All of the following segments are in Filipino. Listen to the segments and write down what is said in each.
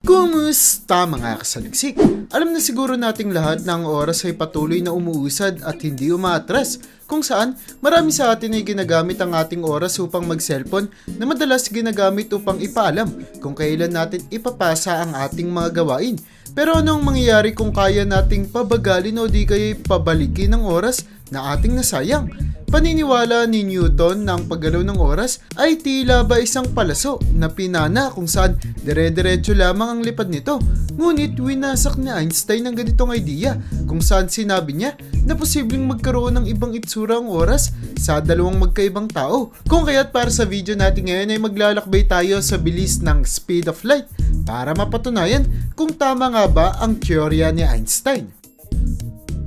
Kumusta mga kasaliksik? Alam na siguro nating lahat na ang oras ay patuloy na umuusad at hindi umaatras, kung saan marami sa atin ay ginagamit ang ating oras upang mag-cellphone na madalas ginagamit upang ipaalam kung kailan natin ipapasa ang ating mga gawain. Pero anong mangyayari kung kaya nating pabagalin o di kaya pabalikin ang oras na ating nasayang? Paniniwala ni Newton na ang paggalaw ng oras ay tila ba isang palaso na pinana kung saan dire-diretso lamang ang lipad nito. Ngunit winasak ni Einstein ng ganitong idea kung saan sinabi niya na posibleng magkaroon ng ibang itsura ang oras sa dalawang magkaibang tao. Kung kaya't para sa video natin ngayon ay maglalakbay tayo sa bilis ng speed of light para mapatunayan kung tama nga ba ang teorya ni Einstein.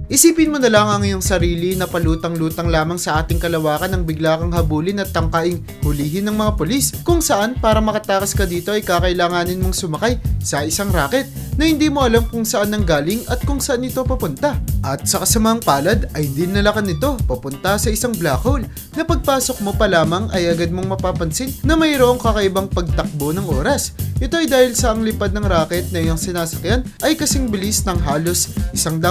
Isipin mo na lang ang iyong sarili na palutang-lutang lamang sa ating kalawakan nang bigla kang habulin at tangkaing hulihin ng mga pulis, kung saan para makatakas ka dito ay kakailanganin mong sumakay sa isang rocket na hindi mo alam kung saan nanggaling at kung saan ito papunta. At sa kasamang palad ay dinalakan nito papunta sa isang black hole na pagpasok mo pa lamang ay agad mong mapapansin na mayroong kakaibang pagtakbo ng oras. Ito ay dahil sa ang lipad ng rocket na iyong sinasakyan ay kasing bilis ng halos 100%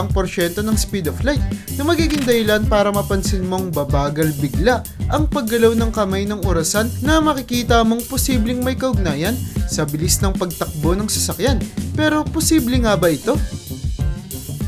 ng speed of light na magiging dahilan para mapansin mong babagal bigla ang paggalaw ng kamay ng orasan na makikita mong posibleng may kaugnayan sa bilis ng pagtakbo ng sasakyan. Pero posible nga ba ito?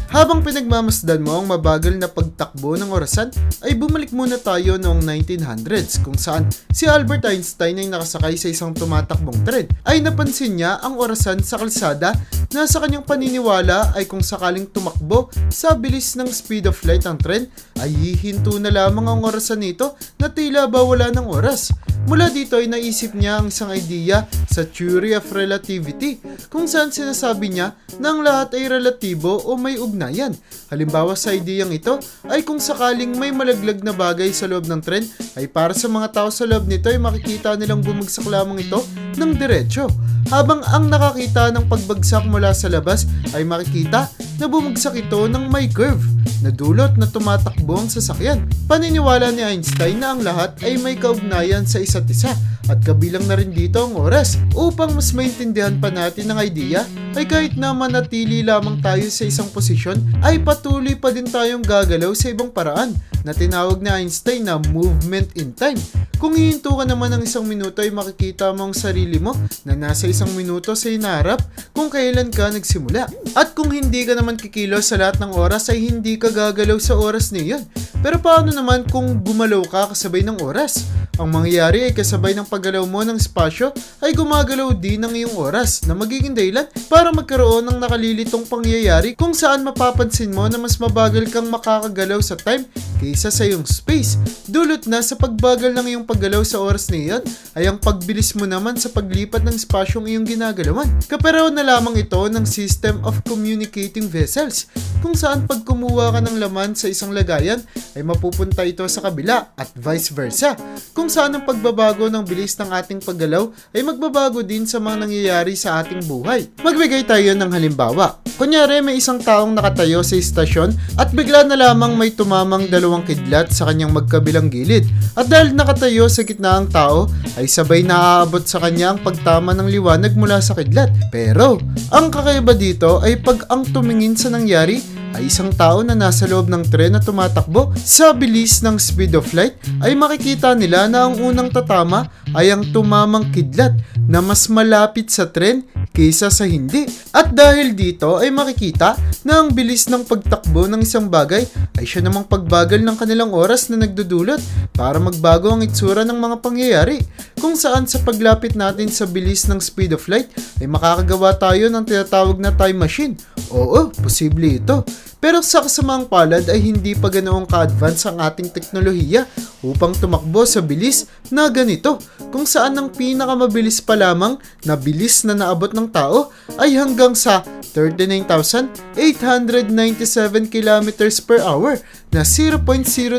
Habang pinagmamasdan mo ang mabagal na pagtakbo ng orasan, ay bumalik muna tayo noong 1900s kung saan si Albert Einstein ay nakasakay sa isang tumatakbong tren. Ay napansin niya ang orasan sa kalsada na sa kanyang paniniwala ay kung sakaling tumakbo sa bilis ng speed of light ang tren, ay hihinto na lamang ang orasan nito na tila ba wala ng oras. Mula dito ay naisip niya ang isang idea sa theory of relativity kung saan sinasabi niya na ang lahat ay relatibo o may ugnayan. Halimbawa sa ideyang ito ay kung sakaling may malaglag na bagay sa loob ng tren ay para sa mga tao sa loob nito ay makikita nilang bumagsak lamang ito ng diretsyo. Habang ang nakakita ng pagbagsak mula sa labas ay makikita na bumagsak ito ng may curve na dulot na tumatakbo ang sasakyan. Paniniwala ni Einstein na ang lahat ay may kaugnayan sa isa't isa at kabilang na rin dito ang oras. Upang mas maintindihan pa natin ang idea ay kahit na manatili lamang tayo sa isang posisyon ay patuloy pa din tayong gagalaw sa ibang paraan na tinawag ni Einstein na movement in time. Kung hihinto ka naman ng 1 minuto ay makikita mo ang sarili mo na nasa 1 minuto sa hinaharap kung kailan ka nagsimula. At kung hindi ka naman kikilos sa lahat ng oras ay hindi ka gagalaw sa oras na iyon. Pero paano naman kung gumalaw ka kasabay ng oras? Ang mangyayari ay kasabay ng paggalaw mo ng espasyo ay gumagalaw din ng iyong oras na magiging dahilan para magkaroon ng nakalilitong pangyayari kung saan mapapansin mo na mas mabagal kang makakagalaw sa time kaysa sa iyong space. Dulot na sa pagbagal ng iyong paggalaw sa oras na iyon ay ang pagbilis mo naman sa paglipat ng espasyong iyong ginagalawan. Kapareho na lamang ito ng system of communicating vessels kung saan pag kumuha ka ng laman sa isang lagayan ay mapupunta ito sa kabila at vice versa. Kung saan ang pagbabago ng bilis ng ating paggalaw ay magbabago din sa mga nangyayari sa ating buhay. Magbigay tayo ng halimbawa. Kunyari may isang taong nakatayo sa istasyon at bigla na lamang may tumamang 2 kidlat sa kanyang magkabilang gilid. At dahil nakatayo sa gitna ang tao ay sabay naaabot sa kanya ang pagtama ng liwanag mula sa kidlat. Pero ang kakaiba dito ay pag ang tumingin sa nangyari ay isang tao na nasa loob ng tren na tumatakbo sa bilis ng speed of light ay makikita nila na ang unang tatama ay ang tumamang kidlat na mas malapit sa tren kaysa sa hindi. At dahil dito ay makikita na ang bilis ng pagtakbo ng isang bagay ay siya namang pagbagal ng kanilang oras na nagdudulot para magbago ang itsura ng mga pangyayari. Kung saan sa paglapit natin sa bilis ng speed of light ay makakagawa tayo ng tinatawag na time machine. Oo, posible ito. Pero sa kasamaang palad ay hindi pa ganoong ka-advance ang ating teknolohiya upang tumakbo sa bilis na ganito, kung saan ang pinakamabilis pa lamang na bilis na naabot ng tao ay hanggang sa 39,897 km per hour na 0.03%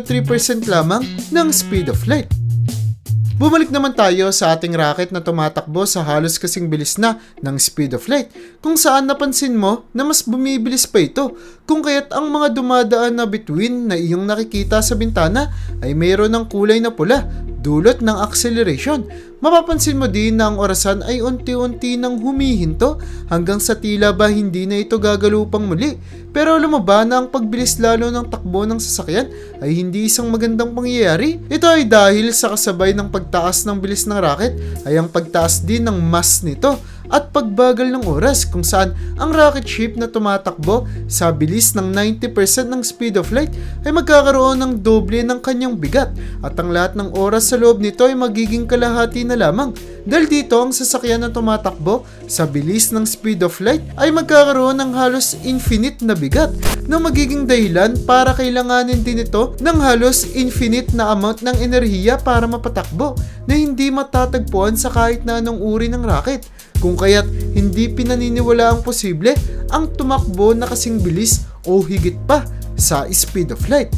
lamang ng speed of light. Bumalik naman tayo sa ating rocket na tumatakbo sa halos kasing bilis na ng speed of light, kung saan napansin mo na mas bumibilis pa ito, kung kaya't ang mga dumadaan na bituin na iyong nakikita sa bintana ay mayroon ng kulay na pula dulot ng acceleration. Mapapansin mo din na ang orasan ay unti-unti nang humihinto hanggang sa tila ba hindi na ito gagalupang muli. Pero alam mo ba na ang pagbilis lalo ng takbo ng sasakyan ay hindi isang magandang pangyayari? Ito ay dahil sa kasabay ng pagtaas ng bilis ng rocket ay ang pagtaas din ng mass nito at pagbagal ng oras, kung saan ang rocket ship na tumatakbo sa bilis ng 90% ng speed of light ay magkakaroon ng doble ng kanyang bigat, at ang lahat ng oras sa loob nito ay magiging kalahati na lamang. Dahil dito, ang sasakyan na tumatakbo sa bilis ng speed of light ay magkakaroon ng halos infinite na bigat, na magiging dahilan para kailanganin din ito ng halos infinite na amount ng enerhiya para mapatakbo na hindi matatagpuan sa kahit na anong uri ng rocket. Kung kaya't hindi pinaniniwala ang posible ang tumakbo na kasing bilis o higit pa sa speed of light.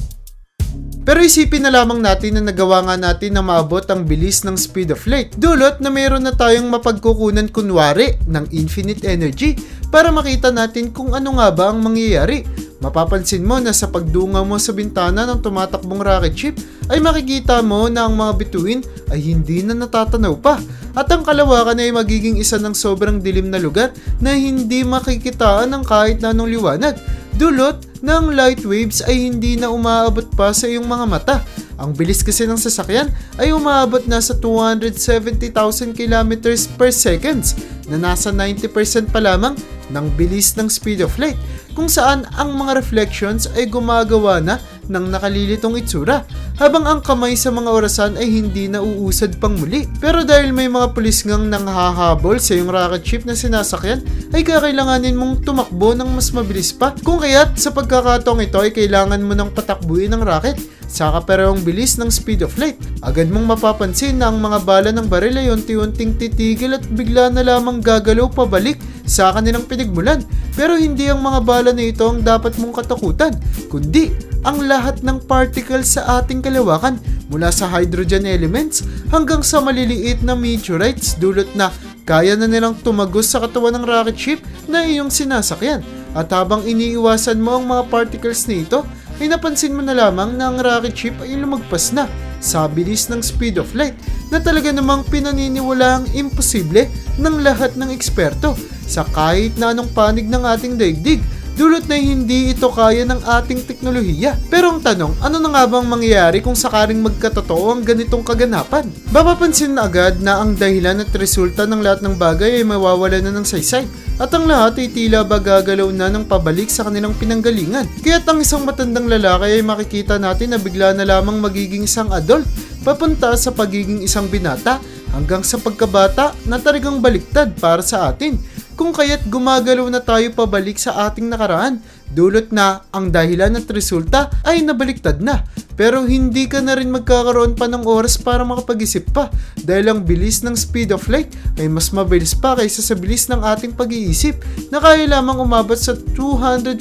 Pero isipin na lamang natin na nagawa nga natin na maabot ang bilis ng speed of light, dulot na mayroon na tayong mapagkukunan kunwari ng infinite energy para makita natin kung ano nga ba ang mangyayari. Mapapansin mo na sa pagdungaw mo sa bintana ng tumatakbong rocket ship ay makikita mo na ang mga bituin ay hindi na natatanaw pa, at ang kalawakan ay magiging isa ng sobrang dilim na lugar na hindi makikitaan ng kahit na anong liwanag, dulot ng light waves ay hindi na umaabot pa sa iyong mga mata. Ang bilis kasi ng sasakyan ay umaabot na sa 270,000 kilometers per seconds, na nasa 90% pa lamang ng bilis ng speed of light, kung saan ang mga reflections ay gumagawa na ng nakalilitong itsura, habang ang kamay sa mga orasan ay hindi na uusad pang muli. Pero dahil may mga pulis ngang nanghahabol sa iyong rocket ship na sinasakyan, ay kakailanganin mong tumakbo ng mas mabilis pa, kung kaya't sa pagkakataong ito ay kailangan mo ng patakbuin ng rocket sa kaparehong bilis ng speed of light. Agad mong mapapansin na ang mga bala ng baril ay unti-unting titigil at bigla na lamang gagalaw pabalik sa kanilang pinagmulan. Pero hindi ang mga bala na ito ang dapat mong katakutan, kundi ang lahat ng particles sa ating kalawakan, mula sa hydrogen elements hanggang sa maliliit na meteorites, dulot na kaya na nilang tumagos sa katawan ng rocket ship na iyong sinasakyan. At habang iniiwasan mo ang mga particles na ito, ay napansin mo na lamang na ang rocket ship ay lumagpas na sa bilis ng speed of light, na talaga namang pinaniniwalaang imposible ng lahat ng eksperto sa kahit na anong panig ng ating daigdig, dulot na hindi ito kaya ng ating teknolohiya. Pero ang tanong, ano na nga bang mangyayari kung sakaling magkatotoo ang ganitong kaganapan? Mapapansin na agad na ang dahilan at resulta ng lahat ng bagay ay mawawala na ng saysay, at ang lahat ay tila ba gagalaw na ng pabalik sa kanilang pinanggalingan. Kaya't ang isang matandang lalaki ay makikita natin na bigla na lamang magiging isang adult, papunta sa pagiging isang binata, hanggang sa pagkabata na talagang baliktad para sa atin. Kung kaya't gumagalaw na tayo pabalik sa ating nakaraan, dulot na ang dahilan at resulta ay nabaliktad na. Pero hindi ka na rin magkakaroon pa ng oras para makapag-isip pa, dahil ang bilis ng speed of light ay mas mabilis pa kaysa sa bilis ng ating pag-iisip, na kaya lamang umabot sa 250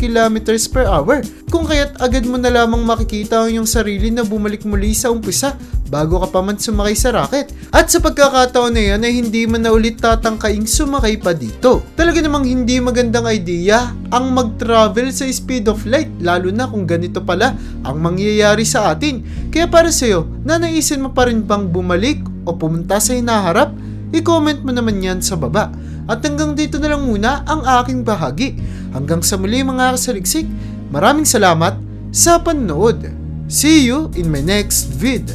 km per hour. Kung kaya't agad mo na lamang makikita ang iyong sarili na bumalik muli sa umpisa bago ka pa man sumakay sa rocket. At sa pagkakataon na yan ay hindi mo na ulit tatangkaing sumakay pa dito. Talaga namang hindi magandang idea ang mag-travel sa speed of light, lalo na kung ganito pala ang mangyayari sa atin. Kaya para sa'yo, nanaisin mo pa rin bang bumalik o pumunta sa hinaharap? I-comment mo naman yan sa baba. At hanggang dito na lang muna ang aking bahagi. Hanggang sa muli mga kasaliksik, maraming salamat sa panonood. See you in my next vid.